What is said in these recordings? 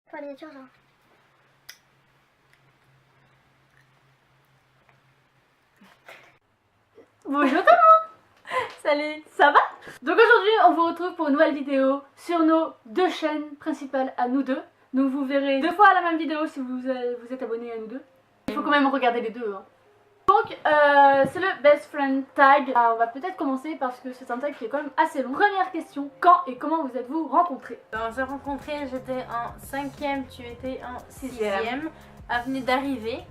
Pour la miniature, genre. Bonjour tout le monde. Salut, ça va? Donc aujourd'hui on vous retrouve pour une nouvelle vidéo sur nos deux chaînes principales à nous deux. Donc vous verrez deux fois la même vidéo si vous êtes abonné à nous deux. Il faut quand même regarder les deux hein. Donc c'est le best friend tag. On va peut-être commencer parce que c'est un tag qui est quand même assez long. Première question, quand et comment vous êtes-vous rencontrés? On s'est rencontrés, j'étais en 5ème, tu étais en 6ème. Elle venait d'arriver.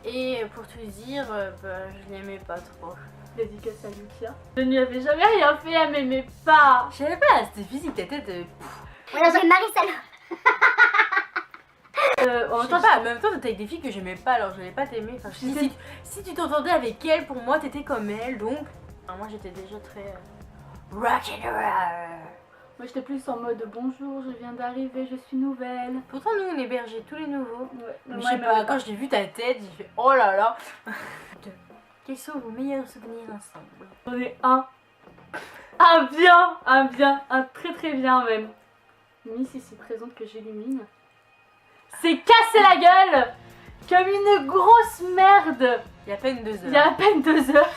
Et pour te dire, je l'aimais pas trop. Dédicace à Lucia. Je ne lui avais jamais rien fait, elle m'aimait pas. Je savais pas, c'était physique, ta tête. On a joué Maricel. En même temps, t'étais avec des filles que j'aimais pas, alors je n'allais pas t'aimer. Enfin, si tu t'entendais avec elle, pour moi, t'étais comme elle, donc. Alors, moi, j'étais déjà très rock'n'roll. Moi j'étais plus en mode bonjour, je viens d'arriver, je suis nouvelle. Pourtant, nous, on hébergeait tous les nouveaux. Ouais, Mais je sais pas, quand j'ai vu ta tête, j'ai fait oh là là. Quels sont vos meilleurs souvenirs ensemble? On est un très très bien même. Miss ici présente que j'illumine. C'est cassé la gueule comme une grosse merde. Il y a à peine 2 heures. Il y a à peine 2 heures.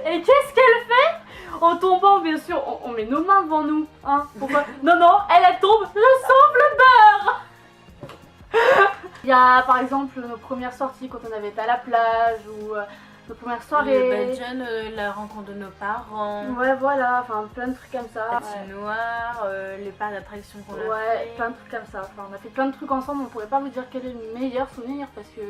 Et qu'est-ce qu'elle fait? En tombant, bien sûr, on met nos mains devant nous. Hein, pourquoi? Non, elle tombe, je sauve le beurre. Il y a par exemple nos premières sorties quand on avait été à la plage ou nos premières soirées. Le Belgian, la rencontre de nos parents. Ouais, voilà, enfin plein de trucs comme ça. La patinoire, les parcs d'attractions qu'on a fait. Ouais, plein de trucs comme ça. Enfin, on a fait plein de trucs ensemble, on pourrait pas vous dire quel est le meilleur souvenir parce que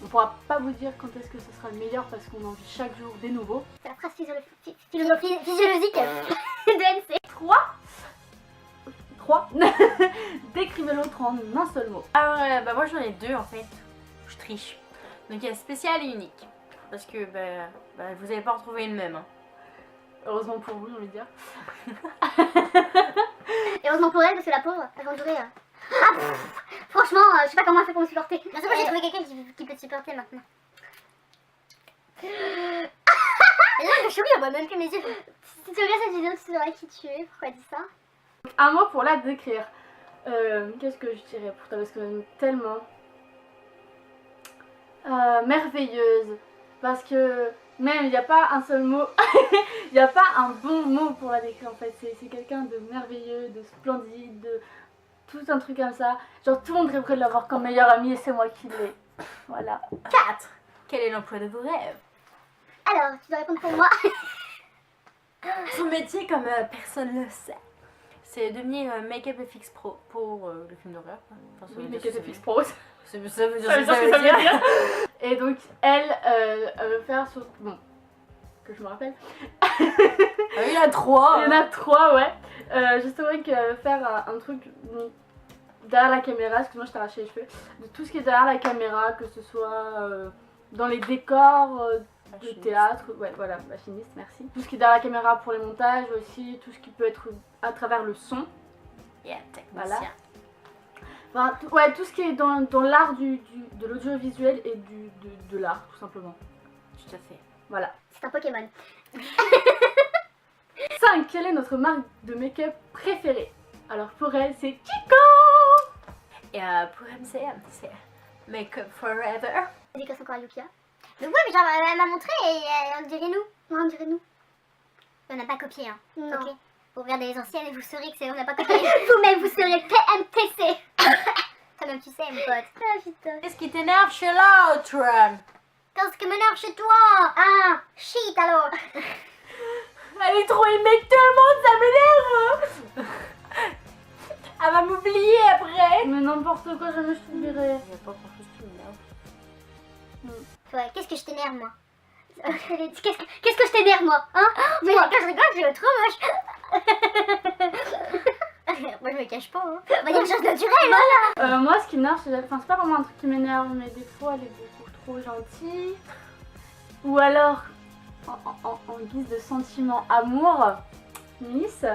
on pourra pas vous dire quand est-ce que ce sera le meilleur parce qu'on en vit chaque jour des nouveaux. C'est la phrase physiologique de NC. 3 Décrivez l'autre en un seul mot. Alors, bah moi j'en ai 2 en fait. Je triche. Donc il y a spécial et unique. Parce que vous allez pas en trouver une même. Hein. Heureusement pour vous, j'ai envie de dire. Et heureusement pour elle, parce que la pauvre, elle va endurer. Franchement, je sais pas comment elle fait pour me supporter. Mais c'est moi, j'ai trouvé quelqu'un qui peut te supporter maintenant. Et là, je suis elle voit même plus mes yeux. Si tu regardes cette vidéo, tu sauras qui tu es, pourquoi elle dit ça. Un mot pour la décrire. Qu'est-ce que je dirais pour toi? Parce que j'aime tellement. Merveilleuse. Parce que même il n'y a pas un seul mot. Il n'y a pas un bon mot pour la décrire en fait. C'est quelqu'un de merveilleux, de splendide, de tout un truc comme ça. Genre tout le monde rêverait de l'avoir comme meilleur ami et c'est moi qui l'ai. Voilà. 4. Quel est l'emploi de vos rêves? Alors, tu dois répondre pour moi. Son métier, comme personne le sait, c'est devenir make-up FX pro pour le film d'horreur. Enfin, Oui, mais qu'est-ce que FX Pro? ça veut dire Ça ce que ça veut dire. Et donc elle veut faire sur... Bon, que je me rappelle. Il y en a 3. Il y en a 3, ouais. Justement qu'elle veut faire un truc donc, derrière la caméra, excuse-moi je t'ai arraché les cheveux. De tout ce qui est derrière la caméra, que ce soit dans les décors de théâtre, ouais voilà, machiniste, merci. Tout ce qui est derrière la caméra pour les montages aussi, tout ce qui peut être à travers le son. Yeah, Voilà. Enfin, ouais, tout ce qui est dans l'art de l'audiovisuel et de l'art, tout simplement. Tout à fait. Voilà. C'est un Pokémon. 5. Quelle est notre marque de make-up préférée? Alors pour elle, c'est Kiko. Et pour MCM, c'est Make-up Forever. Dédicace encore à Lucia. Mais ouais, mais genre, elle m'a montré et on dirait nous. Ouais, on dirait nous. On n'a pas copié, hein. Non. Ok. Vous regardez les anciennes et vous saurez que c'est on n'a pas copié. Vous-même, vous serez PMTC. Toi-même, tu sais, mon pote. Ah, putain. Qu'est-ce qui t'énerve chez l'autre? Qu'est-ce qui m'énerve chez toi? Ah, shit alors. Elle est trop aimée de tout le monde, ça m'énerve. Elle va m'oublier après. Mais n'importe quoi, jamais je t'oublierai. Il n'y a pas grand-chose qui m'énerve. Ouais, qu'est-ce que je t'énerve, moi? Qu'est-ce que je t'énerve, moi? Hein? Mais quand je rigole, je suis trop moche. Moi, je me cache pas, hein. On va dire chose naturelle, voilà. Moi, ce qui m'énerve, c'est pas vraiment un truc qui m'énerve, mais des fois, elle est beaucoup trop gentille. Ou alors, en guise de sentiment amour, Miss,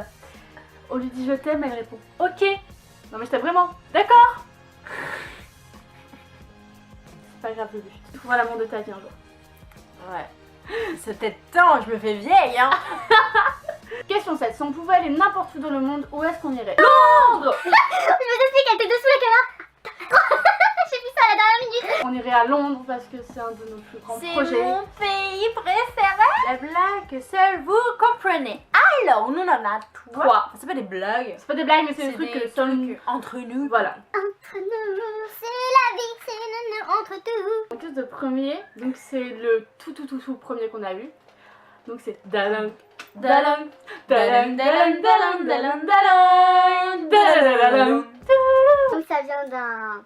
on lui dit je t'aime, elle répond ok. Non mais je t'aime vraiment, d'accord. C'est pas grave, bébé. Tu trouveras l'amour de ta vie un jour. Ouais. C'est peut-être temps, je me fais vieille, hein. Question 7. Si on pouvait aller n'importe où dans le monde, où est-ce qu'on irait? Londres. Je vous explique, elle était dessous la irait à Londres parce que c'est un de nos plus grands C'est projets. mon pays préféré. La blague que seul vous comprenez. Alors, nous on en a trois. Trois. C'est pas des blagues. C'est pas des blagues, mais c'est des trucs que seul... trucs entre nous. Voilà. Entre nous, c'est la vie, c'est nous entre tout. Donc le premier, donc c'est le tout premier qu'on a eu. Donc c'est Dalang. Dalang. Dalang. Dalang. Dalang. Dalang. Dalang. Dalang. Donc ça vient d'un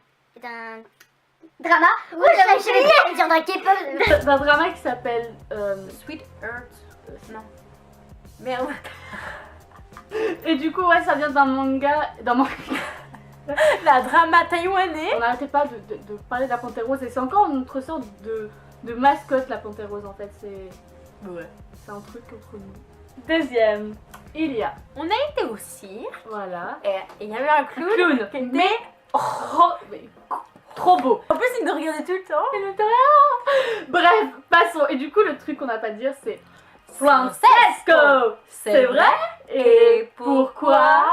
drama. Oui, je vais dire d'un K-pop. D'un drama qui s'appelle Sweet Earth. Non. Merde. et du coup ouais ça vient d'un manga. La drama taïwanais. On n'arrêtait pas de parler de la panthère rose et c'est encore une autre sorte de mascotte la panthère rose en fait. Ouais. C'est un truc entre nous. Deuxième, il y a. On a été au cirque. Voilà. Et il y avait un clown. Clown. qui était- Mais trop beau. En plus, il nous regardait tout le temps. Il n'était rien. Bref, passons. Et du coup, le truc qu'on n'a pas dit, c'est Francesco. C'est vrai. Et pourquoi?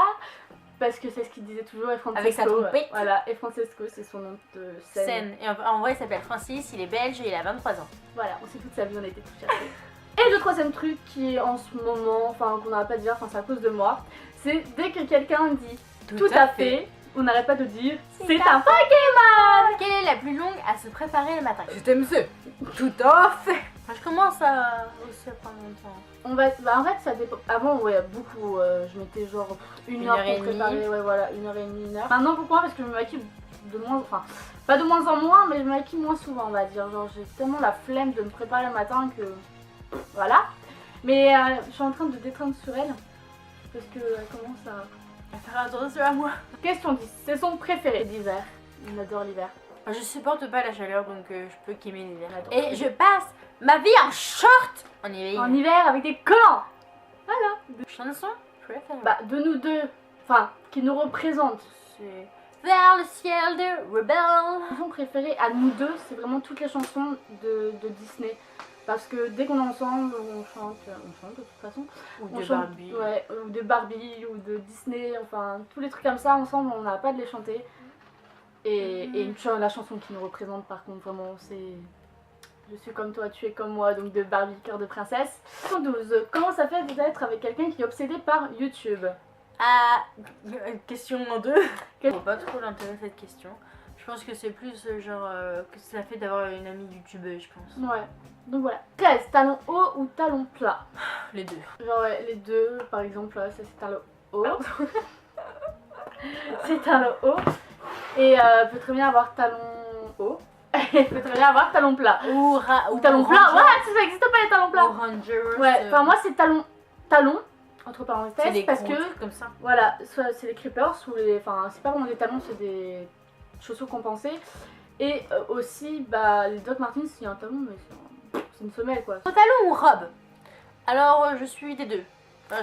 Parce que c'est ce qu'il disait toujours. Et Francesco, Avec sa trompette. Voilà. Et Francesco, c'est son nom de scène. Scène. Et en vrai, il s'appelle Francis, il est belge et il a 23 ans. Voilà, on sait toute sa vie, on a été tout chercher. Et le troisième truc qui est en ce moment, enfin qu'on n'arrête pas de dire, enfin c'est à cause de moi, c'est dès que quelqu'un dit tout à fait, on n'arrête pas de dire c'est un Pokémon. Quelle est la plus longue à se préparer le matin? Je t'aime ce. Tout à fait. Enfin, je commence à aussi à prendre mon temps. On va, bah en fait ça dépend. Avant ouais beaucoup, je mettais genre une heure et pour demie. préparer, ouais voilà, 1h30, 1 heure. Maintenant pourquoi? Parce que je me maquille de moins, enfin pas de moins en moins, mais je me maquille moins souvent on va dire. Genre j'ai tellement la flemme de me préparer le matin que voilà. Mais je suis en train de déteindre sur elle parce que elle commence à faire attention à moi. Question 10. C'est son préféré d'hiver. Il adore l'hiver. Je supporte pas la chaleur donc je peux qu'aimer l'hiver. J'adore. Et je passe ma vie en short en hiver. En hiver avec des collants. Voilà. Chanson préférée. Bah de nous deux, enfin qui nous représente. C'est vers le ciel de Rebelle. La chanson préférée à nous deux, c'est vraiment toutes les chansons de Disney. Parce que dès qu'on est ensemble, on chante de toute façon. Ou On de chante- Barbie. Ouais, ou de Barbie, ou de Disney, enfin tous les trucs comme ça ensemble, on n'a pas de les chanter. Et la chanson qui nous représente par contre vraiment c'est Je suis comme toi, tu es comme moi, donc de Barbie, cœur de princesse. Question 12. Comment ça fait d'être avec quelqu'un qui est obsédé par YouTube? Ah, question en deux. Je vois pas trop l'intérêt de cette question. Je pense que c'est plus genre que ça fait d'avoir une amie youtubeuse, je pense. Ouais. Donc voilà. 13. Talon haut ou talon plat? Les deux. Genre ouais, les deux, par exemple, ça c'est talon haut. C'est talon haut. Et peut très bien avoir talon haut. Et peut très bien avoir talon plat. Ou talon plat. Ouais, ça existe pas les talons plats. Rangers. Ouais, enfin moi c'est talon entre c'est parenthèses des parce gros que trucs comme ça. voilà, soit c'est les creepers ou les, enfin c'est pas vraiment des talons, c'est des chaussures compensées. Et aussi bah les Doc Martens il y a un talon mais c'est une semelle quoi. Talon ou robe? Alors je suis des deux. Enfin,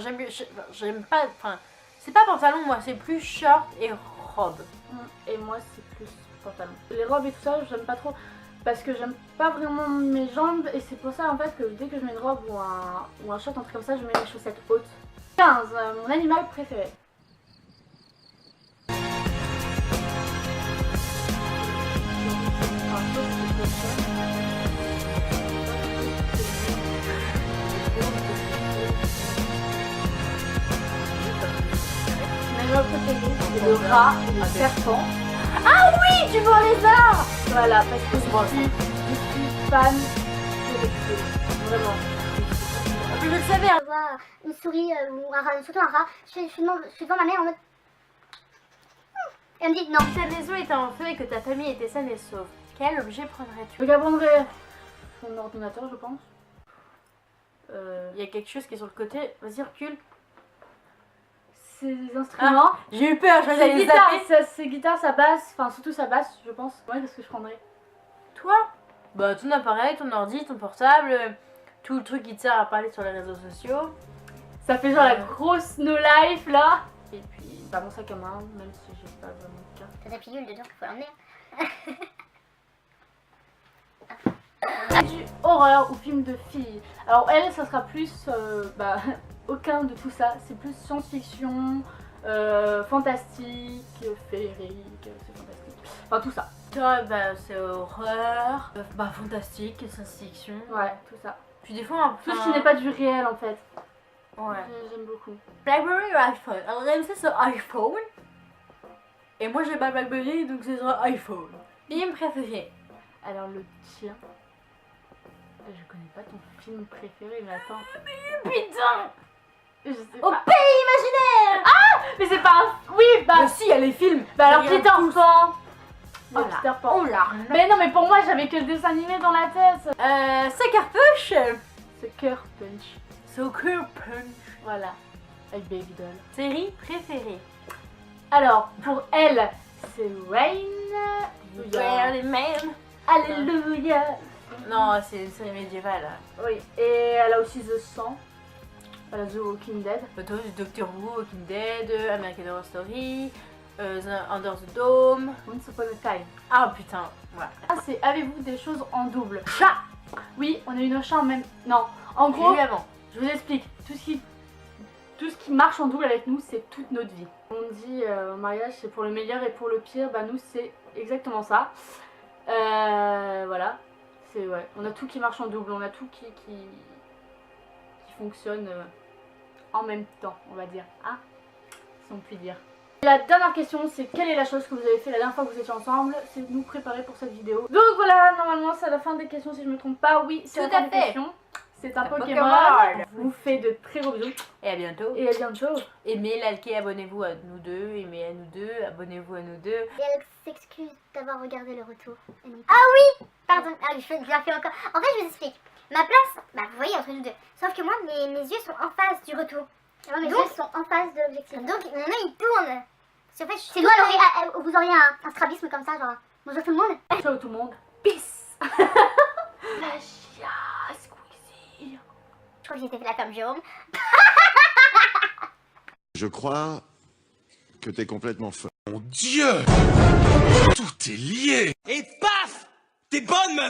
j'aime pas, enfin c'est pas pantalon moi, c'est plus short et robe. Et moi c'est plus pantalon. Les robes et tout ça j'aime pas trop parce que j'aime pas vraiment mes jambes et c'est pour ça en fait que dès que je mets une robe ou un short, un truc comme ça, je mets les chaussettes hautes. 15. Mon animal préféré. Mon animal préféré c'est le rat et le serpent. Ah oui, tu vois les arts. Voilà, parce que je suis fan de lecture. Vraiment. Je le savais. Je vois une souris ou un rat, surtout un rat, je suis devant ma mère en mode. Et elle me dit non. Si ta maison était en feu et que ta famille était saine et sauve, quel objet prendrais-tu? Je prendrais mon ordinateur, je pense. Il y a quelque chose qui est sur le côté. Vas-y, recule. Ces instruments. J'ai eu peur, je vais Ces aller guitares, zapper. ces guitares, sa basse, enfin surtout sa basse, je pense. Ouais, qu'est-ce que je prendrais? Toi? Bah, ton appareil, ton ordi, ton portable, tout le truc qui te sert à parler sur les réseaux sociaux. Ça fait genre la grosse no life là. Et puis, bah mon sac à main, même si j'ai pas vraiment de carte. T'as ta pilule dedans, faut l'emmener. Du horreur ou film de filles. Alors elle, ça sera plus, bah, aucun de tout ça. C'est plus science-fiction, fantastique, féerique, c'est fantastique. Enfin tout ça. Toi, bah, c'est horreur, bah, fantastique, science-fiction. Ouais, tout ça. Puis des fois, Tout ce qui n'est pas du réel en fait. Ouais. J'aime beaucoup. Blackberry ou iPhone? Alors, même ça, c'est iPhone. Et moi, j'ai pas Blackberry, donc c'est sur iPhone. Film préféré? Alors le tien. Je connais pas ton film préféré, mais attends. Putain! Je sais Au pas. pays imaginaire! Mais c'est pas un. Oui, bah. Mais si, il y a les films. Bah alors Regarde Peter tous. Pan. Voilà. Peter Pan. Oh là. Mais non, mais pour moi, j'avais que le dessin animé dans la tête. Sucker Punch. Ce cœur punch. Sucker Punch. Voilà. Avec Baby Doll. Série préférée? Alors, pour elle, c'est Rain. Yeah, les mêmes. Alléluia. Non, c'est une série médiévale. Oui, et elle a aussi The 100. Elle a The Walking Dead. Photo du Doctor Who, Walking Dead, American Horror Story, Under the Dome. Once Upon a Time. Ah putain, voilà. Ah, c'est avez-vous des choses en double? Chat. Oui, on a eu nos chats en même. Non, en gros, J'ai eu avant. je vous explique. Tout ce qui marche en double avec nous, c'est toute notre vie. On dit au mariage, c'est pour le meilleur et pour le pire. Bah, nous, c'est exactement ça. Voilà. C'est ouais. On a tout qui marche en double. On a tout qui fonctionne en même temps, on va dire. Hein, si on peut dire. La dernière question, c'est quelle est la chose que vous avez fait la dernière fois que vous étiez ensemble? C'est nous préparer pour cette vidéo. Donc voilà, normalement, c'est la fin des questions si je me trompe pas. Oui, c'est la Tout à fin des fait. questions. C'est un Un Pokémon. Pokémon. Je vous fais de très gros bisous. Et à bientôt. Et à bientôt. Aimez, likez, abonnez-vous à nous deux. Aimez à nous deux, abonnez-vous à nous deux. Et elle s'excuse d'avoir regardé le retour. Et non pas- Ah oui. Pardon, ah, je l'ai fait encore. En fait, je vous explique. Ma place, bah vous voyez entre nous deux. Sauf que moi, mes yeux sont en face du retour. Mes yeux sont en face de l'objectif. Donc mon œil il tourne. En fait, c'est nous, vous auriez un strabisme comme ça, genre bonjour tout le monde. Ciao tout le monde. Peace. Magia, Squeezie. Je crois que j'étais fait là comme Jérôme. Je crois que t'es complètement folle. Mon Dieu! Tout est lié! Et paf! T'es bonne, meuf!